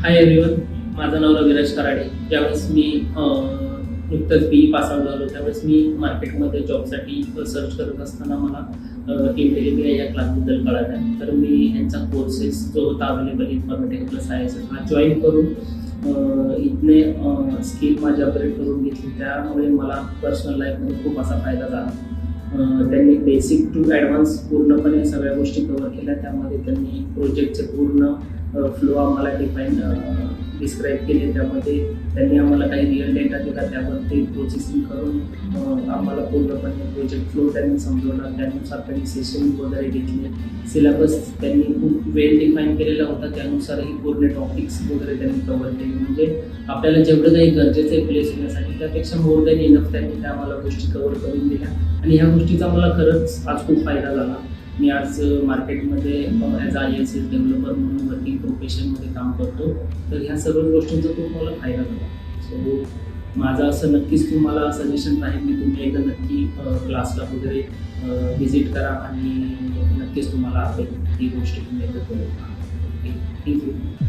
Hi everyone, माझं नाव रविराज कराडे. ज्यावेळेस मी नुकतंच BE पास आउट झालो त्यावेळेस मी मार्केटमध्ये जॉबसाठी सर्च करत असताना मला इंटेलिमिया या क्लासबद्दल कळालं. तर मी यांचा कोर्सेस जो होता अवेलेबल इन्फॉर्मेटिक्स प्लस IS हा जॉईन करून इथले स्किल माझी अपग्रेड करून घेतली. त्यामुळे मला पर्सनल लाईफमध्ये खूप असा फायदा झाला. त्यांनी बेसिक टू ॲडव्हान्स पूर्णपणे सगळ्या गोष्टी कव्हर केल्या. त्यामध्ये त्यांनी प्रोजेक्टचे पूर्ण फ्लो आम्हाला डिस्क्राईब केले. त्यामध्ये त्यांनी आम्हाला काही रिअल डेटा दिला, त्यावरती प्रोसेसिंग करून आम्हाला पूर्णपणे प्रोजेक्ट फ्लो त्यांनी समजवला. त्यानुसार त्यांनी सेशन वगैरे घेतले. सिलेबस त्यांनी खूप वेल डिफाईन केलेला होता, त्यानुसारही पूर्ण टॉपिक्स वगैरे त्यांनी कव्हर केले. म्हणजे आपल्याला जेवढं काही गरजेचं आहे प्लेस होण्यासाठी त्यापेक्षा मोर दॅन इनफ त्यांनी त्या आम्हाला गोष्टी कव्हर करून दिल्या. आणि ह्या गोष्टीचा मला खरंच आज खूप फायदा झाला. मी आज मार्केटमध्ये ॲज IS डेव्हलपर म्हणून वर्किंग प्रोफेशनमध्ये काम करतो. तर ह्या सर्व गोष्टींचा खूप मला फायदा झाला. सो माझं असं नक्कीच तुम्हाला सजेशन आहे की तुम्ही एकदा नक्की क्लासला वगैरे व्हिजिट करा आणि नक्कीच तुम्हाला आवडेल ही गोष्टी तुम्ही एकदा करू. Okay, thank you.